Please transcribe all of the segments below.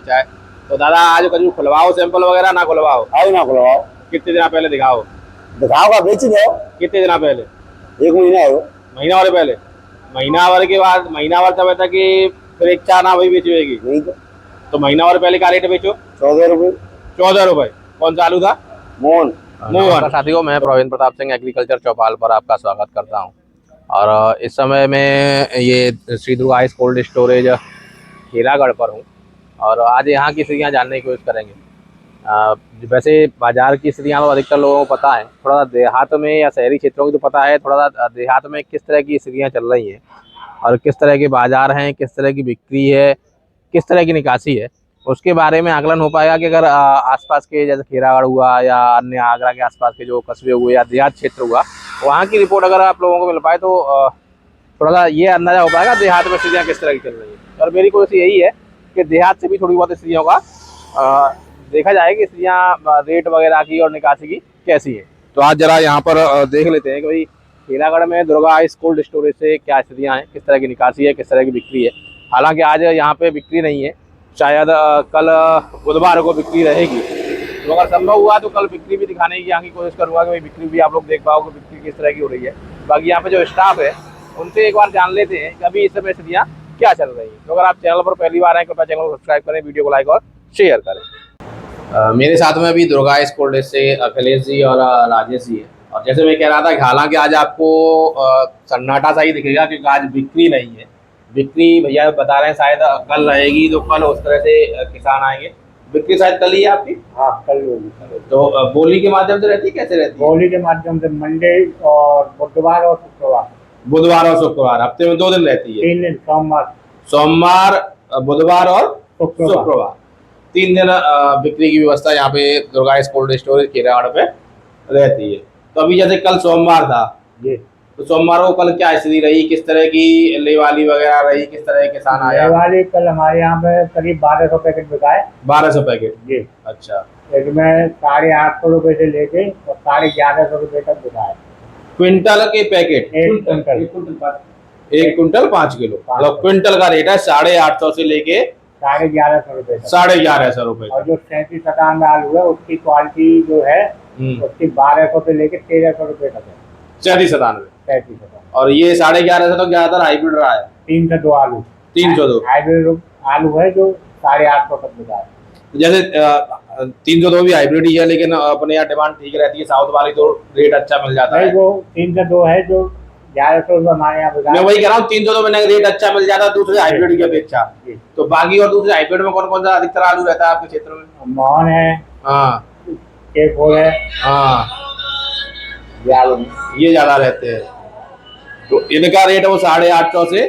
बेचा है। तो दादा आज खजूर खुलवाओ सैंपल वगैरह ना खुलवाओ? आओ ना खुलवाओ। कितने दिन पहले दिखाओ? दिखाओगा बेच दो। कितने दिन पहले? 1 महीना हो। महीना भर पहले? महीना भर के बाद महीना भर तब तक कि फिर इच्छा ना वही बेचेगी? नहीं तो महीना भर पहले क्या रेट बेचो? 14 रुपए। 14 रुपए। कौन सा आलू था? मोहन। नमस्कार साथियों, मैं प्रवीण प्रताप सिंह एग्रीकल्चर चौपाल पर आपका स्वागत करता हूं। और इस समय मैं ये Shri Durga ice cold storage Khiragarh पर हूं और आज यहाँ की स्थितियाँ जानने की कोशिश करेंगे। वैसे बाजार की स्थितियाँ तो अधिकतर लोगों को पता है, थोड़ा सा देहात में या शहरी क्षेत्रों की तो पता है, थोड़ा सा देहात में किस तरह की स्थितियाँ चल रही हैं और किस तरह के बाजार हैं, किस तरह की बिक्री है, किस तरह की निकासी है, उसके बारे में आकलन हो पाएगा कि अगर आसपास के जैसे खीरागढ़ हुआ या अन्य आगरा के आसपास के जो कस्बे हुए या देहात क्षेत्र हुआ, वहाँ की रिपोर्ट अगर आप लोगों को मिल पाए तो थोड़ा सा ये अंदाजा हो पाएगा देहात में स्थितियाँ किस तरह की चल रही हैं। और मेरी कोशिश यही है कि देहात से भी थोड़ी बहुत स्थितियों का देखा जाए कि स्थितियाँ रेट वगैरह की और निकासी की कैसी है। तो आज जरा यहाँ पर देख लेते हैं कि भाई खीरागढ़ में दुर्गा आइस कोल्ड स्टोरेज से क्या स्थितियाँ हैं, किस तरह की निकासी है, किस तरह की बिक्री है। हालांकि आज यहाँ पे बिक्री नहीं है, शायद कल बुधवार को बिक्री रहेगी। तो अगर संभव हुआ तो कल बिक्री भी दिखाने की यहाँ की कोशिश करूँगा कि भाई बिक्री भी आप लोग देख पाओ कि बिक्री किस तरह की हो रही है। बाकी यहाँ पे जो स्टाफ है उनसे एक बार जान लेते हैं कि अभी इस समय स्थितियाँ क्या चल रही हैं। तो अगर आप चैनल पर पहली बार आए कृपया चैनल को सब्सक्राइब करें, वीडियो को लाइक और शेयर करें। मेरे साथ में अभी दुर्गा आइस कोल्ड से अखिलेश जी और राजेश जी है। और जैसे मैं कह रहा था कि हालांकि आज आपको सन्नाटा सा ही दिखेगा क्योंकि आज बिक्री नहीं है। बिक्री भैया बता रहे हैं शायद कल रहेगी, तो कल उस तरह से किसान आएंगे। बिक्री शायद कल ही है आपकी? हाँ कल होगी। तो बोली के माध्यम से रहती है, कैसे रहती है? बोली के माध्यम से मंडे और बुधवार और शुक्रवार। बुधवार और शुक्रवार, हफ्ते में 2 दिन रहती है? 3 दिन, सोमवार बुधवार और शुक्रवार 3 दिन बिक्री की व्यवस्था यहाँ पे दुर्गा आइस कोल्ड स्टोरेज खीरागढ़ पे रहती है। तो अभी जैसे कल सोमवार था जी, तो सोमवार को कल क्या स्थिति रही, किस तरह की लेवाली वगैरह रही, किस तरह के किसान आया? लेवाली कल हमारे यहाँ पे करीब 1200 पैकेट बिकाए। 1200 पैकेट जी? अच्छा। इसमें 850 रुपए से लेके और 1150 रुपए तक बिकाए। क्विंटल के पैकेट? 1 क्विंटल। 1 क्विंटल 5 किलो, मतलब क्विंटल का रेट है 850 से लेके 1150 रुपए। 1150 रुपए। और जो 37-57 आलू है उसकी क्वालिटी जो है उसकी 1200 से लेके 1300 रुपए तक है। 37-97। और ये 1150 तक ज्यादातर हाइब्रिड रहा है? 302 आलू। 302 हाइब्रिड आलू है जो 850 तक बिका है। जैसे 302 भी हाइब्रिड ही है, लेकिन अपने यहाँ डिमांड ठीक रहती है, साउथ वाली तो रेट अच्छा मिल जाता है। वो 302 है जो 1100 रुपए हमारे यहाँ बिका। मैं वही कह रहा हूँ, 302 में रेट अच्छा मिल जाता है दूसरे हाइब्रिड की अपेक्षा। तो बाकी और दूसरे हाइब्रिड में कौन कौन सा अधिकतर आलू रहता है आपके क्षेत्र में? मोहन है, हाँ, K4 है, हाँ, ये ज्यादा रहते हैं। तो इनका रेट वो 850 से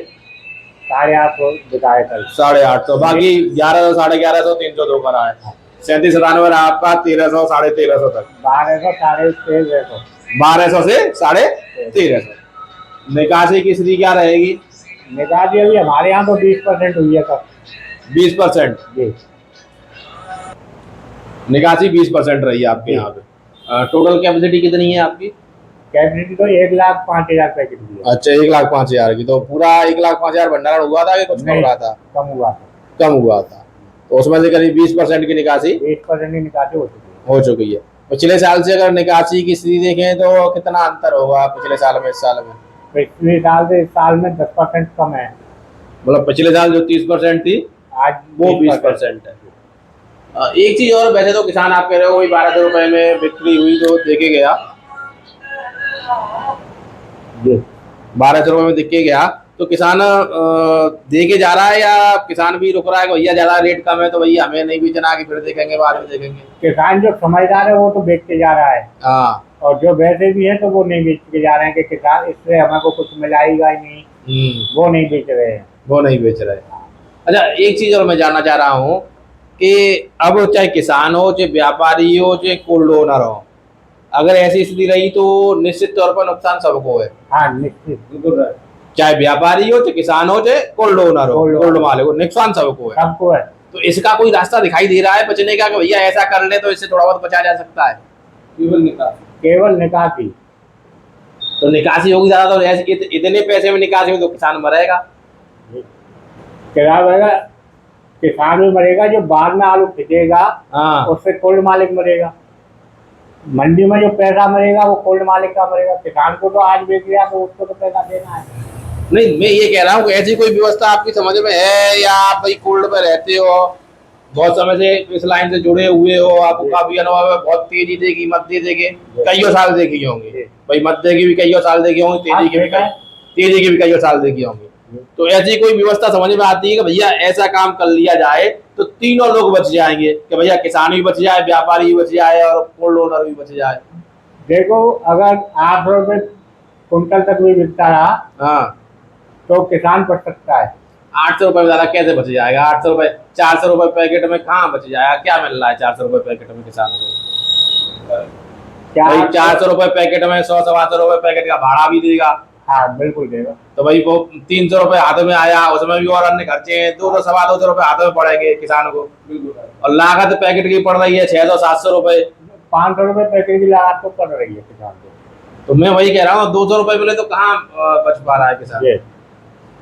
850 बिकाए कल। 850, बाकी 1100, 1150, 302 का रहा है। 37-97 आपका 1300, 1350 तक। 1200, 1350। 1200 से 1350। निकासी की स्थिति क्या रहेगी? निकासी अभी हमारे यहाँ तो 20% हुई है सर। 20% जी, निकासी 20% रही है आपके यहाँ पे। टोटल कैपेसिटी कितनी है आपकी? कैपेसिटी तो 1,05,000 पैकेट की है। अच्छा, 1,05,000 की। तो पूरा 1,05,000 भंडारण हुआ था कि कुछ कम रहा था? कम हुआ था। कम हुआ था। तो उसमें से करीब 20% की निकासी 20% की निकासी हो चुकी है। पिछले साल से अगर निकासी की स्थिति देखें तो कितना अंतर होगा पिछले साल में इस साल में? पिछले साल से इस साल में 10% कम है। मतलब पिछले साल जो 30% थी आज वो 20% है। एक चीज और, वैसे तो किसान आप कह रहे हो वही 1200 रुपए में बिक्री हुई जो देखे गया, 1200 रुपए में देखे गया, तो किसान देके जा रहा है या किसान भी रुक रहा है कि भैया ज्यादा रेट कम है तो भैया हमें नहीं बेचना, कि फिर देखेंगे बाद में देखेंगे? किसान जो समझदार है वो तो बेच के जा रहा है। हाँ, और जो वैसे भी है तो वो नहीं बेच के जा रहे हैं कि किसान इससे हमें को कुछ मिलाएगा ही नहीं, वो नहीं बेच रहे हैं। वो नहीं बेच रहे। अच्छा, एक चीज और मैं जानना चाह रहा हूँ कि अब चाहे किसान हो, चाहे व्यापारी हो, चाहे कोल्ड ओनर हो, अगर ऐसी स्थिति रही तो निश्चित तौर पर नुकसान सबको है। हाँ निश्चित, बिल्कुल। चाहे व्यापारी हो, चाहे किसान हो, चाहे कोल्ड ओनर हो, कोल्ड मालिक हो, नुकसान सबको है। सबको है। तो इसका कोई रास्ता दिखाई दे रहा है बचने का कि भैया ऐसा कर ले तो इससे थोड़ा बहुत बचा जा सकता है? केवल निकासी। तो निकासी होगी ज्यादा, तो ऐसे इतने पैसे में निकासी में तो किसान मरेगा। किसान भी मरेगा, जो बाद में आलू खिंचेगा हाँ उससे कोल्ड मालिक मरेगा। मंडी में जो पैसा मरेगा वो कोल्ड मालिक का मरेगा। किसान को तो आज बेच दिया तो उसको तो पैसा देना है। नहीं, मैं ये कह रहा हूँ कि ऐसी कोई व्यवस्था आपकी समझ में है, या आप भाई कोल्ड पे रहते हो, बहुत समय से इस लाइन से जुड़े हुए हो, आपको काफी अनुभव है, बहुत तेजी देगी मध्य देगी कईयों साल देखी होंगी भाई, मध्य की भी कईयों साल देखी होंगी, तेजी की भी कईयों साल देखी होंगी। तो ऐसी कोई व्यवस्था समझ में आती है कि भैया ऐसा काम कर लिया जाए तो तीनों लोग बच जाएंगे, कि भैया किसान भी बच जाए, व्यापारी भी बच जाए और कोल्ड ओनर भी बच जाए। देखो, अगर 8 रुपए कुंटल तक भी बिकता रहा हाँ, तो किसान बच सकता है। 800 रुपए में ज्यादा कैसे बच जाएगा? 800 रुपए, 400 रुपए पैकेट में कहाँ बच जाएगा? क्या मिल रहा है 400 रुपए पैकेट में किसानों को? भाई 400 रुपए पैकेट में 100-125 रुपए पैकेट का भाड़ा भी देगा। हाँ बिल्कुल देगा। तो भाई वो 300 रुपए हाथ में आया, उसमें भी और अन्य खर्चे हैं, 200-225 रुपए हाथ में पड़ेंगे किसान को। और लागत पैकेट की पड़ रही है 600-700 रुपए, 500 रुपए पैकेट की लागत तो पड़ रही है किसान को। तो मैं वही कह रहा हूँ 200 रुपए मिले तो कहाँ बच पा रहा है किसान?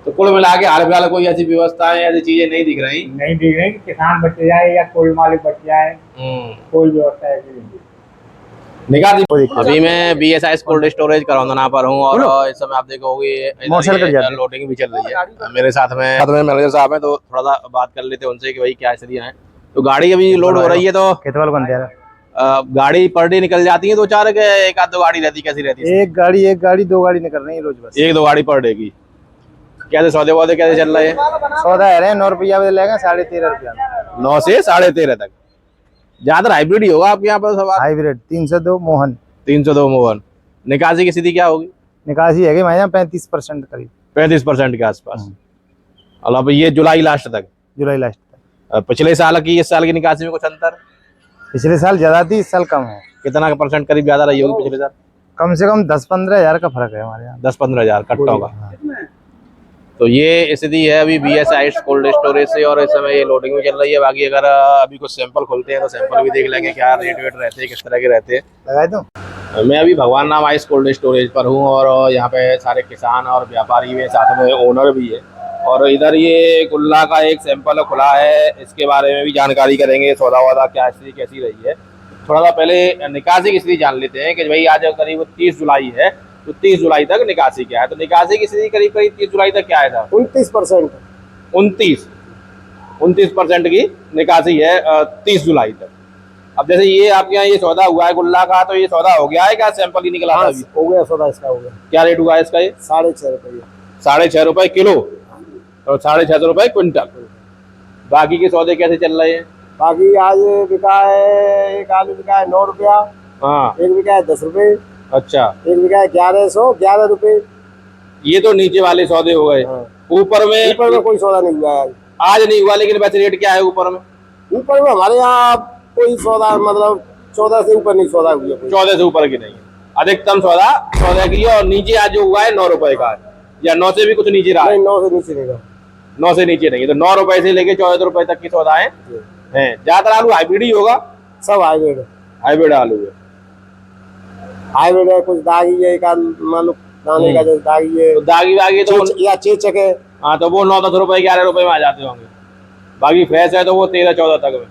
तो कुल मिला के हाल फिलहाल कोई ऐसी व्यवस्थाएं, ऐसी चीजें नहीं दिख रही कि किसान बच जाए या कोई मालिक बच जाए। कोई व्यवस्था ऐसी नहीं। अभी मैं BSI कोल्ड स्टोरेज करौंदना पर हूँ, और इस समय आप देखोगे लोडिंग भी चल रही है। मेरे साथ में मैनेजर साहब हैं, तो थोड़ा सा बात कर लेते हैं उनसे कि भाई क्या स्थितियाँ हैं। तो गाड़ी अभी लोड हो रही है, तो गाड़ी पर डे निकल जाती है 2-4 के एक आध 2 गाड़ी रहती, कैसी रहती है? एक गाड़ी 2 गाड़ी निकल रही है रोज, बस 1-2 गाड़ी पर डे की। कैसे सौदे वौदे कैसे चल रहे हैं? सौदा है रहे 9 रुपया लेगा, 13.5 रुपया 9 से 13.5 तक। ज्यादा हाइब्रिड ही होगा आपके यहाँ पर सवाल? हाइब्रिड 302 मोहन। 302 मोहन। निकासी की स्थिति क्या होगी? निकासी है भाई 35% करीब, 35% के आसपास। और अब ये जुलाई लास्ट तक? जुलाई लास्ट तक। पिछले साल की इस साल की निकासी में कुछ अंतर? पिछले साल ज्यादा थी, इस साल कम है। कितना % करीब ज्यादा रही होगी पिछले साल? कम से कम 10-15 हजार का फर्क है हमारे यहाँ। 10-15 हजार कट्टों का। तो ये स्थिति है अभी BSI कोल्ड स्टोरेज से, और इस समय ये लोडिंग में चल रही है। बाकी अगर अभी कुछ सैंपल खुलते हैं तो सैंपल भी देख लेंगे, क्या रेट वेट रहते हैं, किस तरह के रहते हैं। लगाए तो मैं अभी भगवान नाम आइस कोल्ड स्टोरेज पर हूँ, और यहाँ पे सारे किसान और व्यापारी भी, साथ में ओनर भी है। और इधर ये गुल्ला का एक सैंपल खुला है, इसके बारे में भी जानकारी करेंगे, सौदा वौदा क्या स्थिति कैसी रही है। थोड़ा सा पहले निकासी की स्थिति जान लेते हैं कि भाई आज करीब 30 जुलाई है, तो 30 जुलाई तक निकासी क्या है? तो निकासी की स्थिति करीब 30 जुलाई तक क्या है था? 29%। 29% की निकासी है 30 जुलाई तक। अब जैसे ये आपके यहाँ ये सौदा हुआ है गुल्ला का, तो ये सौदा हो गया है क्या? सैंपल ही निकला था अभी? हो गया सौदा, इसका हो गया। क्या रेट हुआ है इसका? ये 6.5 रुपये। 6.5 रुपए किलो और 650 रुपए क्विंटल। बाकी के सौदे कैसे चल रहे हैं? बाकी आज बिका है, एक आलू बिका है 9 रुपया, हाँ, एक बिका है 10 रुपए, अच्छा, एक बिका है 1111 रुपए। ये तो नीचे वाले सौदे हो गए। ऊपर में कोई सौदा नहीं हुआ है आज नहीं हुआ, लेकिन वैसे रेट क्या है ऊपर में? ऊपर में हमारे यहाँ कोई सौदा, मतलब 14 से ऊपर नहीं सौदा हुआ। 14 से ऊपर की नहीं है, अधिकतम सौदा 14 की है। और नीचे आज जो हुआ है 9 रुपए का है, या 9 से भी कुछ नीचे रहा है? 9 से नीचे नहीं रहा। 9 से नीचे नहीं, तो 9 रुपए से लेके 14 रुपए तक की सौदा है। ज्यादातर आलू हाइब्रिड ही होगा? सब हाइब्रिड आलू है। हाइब्रिड है, कुछ दागी है, एक मान लो दाने का जो दागी है, तो दागी वागी तो या चेचक है। हाँ, तो वो 9-10 रुपए 11 रुपए में आ जाते होंगे। बाकी फ्रेश है तो वो 13-14 तक में।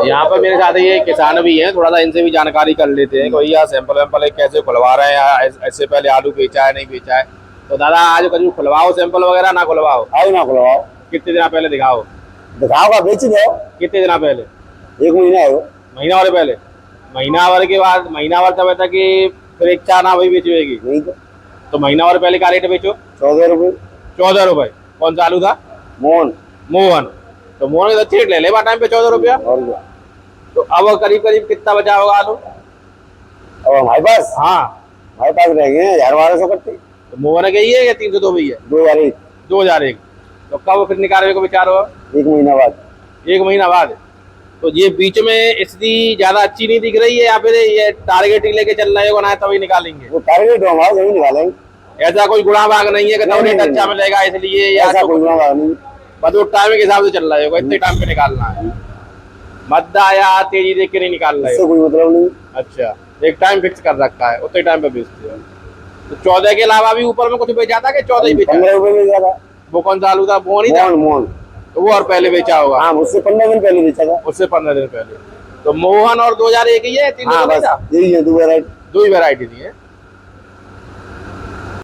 यहाँ पर मेरे साथ ये किसान भी हैं, थोड़ा सा इनसे भी जानकारी कर लेते हैं कि भैया सैंपल वैंपल कैसे खुलवा रहे हैं, ऐसे पहले आलू बेचा है नहीं बेचा है। तो दादा आज कभी खुलवाओ सैंपल वगैरह, ना खुलवाओ? आओ ना खुलवाओ। कितने दिन पहले दिखाओ? दिखाओ बेच दो। कितने दिन पहले? 1 महीना है। महीना भर पहले? महीना भर के बाद, महीना भर तब तक कि फिर एक चार ना वही बेचेगी? नहीं तो महीना भर पहले क्या रेट बेचो? 14 रुपए। 14 रुपए। कौन सा आलू था? मोहन। तो मोहन का अच्छी रेट ले ले टाइम पे 14 रुपया। तो अब करीब करीब कितना बचा होगा आलू अब हमारे पास? हाँ, हमारे पास रहेंगे 1000-1200 कट्टे। तो मोहन के ही है या 302 भी है? 2001। तो कब फिर निकालने को विचार होगा? 1 महीना बाद। 1 महीना बाद। तो ये बीच में स्थिति ज्यादा अच्छी नहीं दिख रही है, या फिर ये टारगेट ही लेके चल रहे हो ना तभी निकालेंगे? वो टारगेट हमारा जरूर निकालेंगे। ऐसा कोई गुणा भाग नहीं है कि तब रेट अच्छा मिलेगा इसलिए, या ऐसा कोई गुणा भाग नहीं। मतलब टाइम के हिसाब से चल रहा है, इतने टाइम पे निकालना है, मद्दा या तेजी देख के नहीं निकाल रहे? कोई मतलब नहीं। अच्छा, एक टाइम फिक्स कर रखा है, उतने टाइम पे बेचते हो। तो 14 के अलावा भी ऊपर में कुछ बेचा था कि 14 ही बेचा? 15 रुपए में बेचा था। वो कौन सा आलू था? वो नहीं था? मोहन मोहन। तो वो और पहले बेचा होगा। हाँ, उससे 15 दिन पहले बेचा था। उससे 15 दिन पहले। तो मोहन और 2001 ही है, तीन हाँ, तो नहीं बस था? यही है, 2 वैरायटी। दो ही वैरायटी थी है।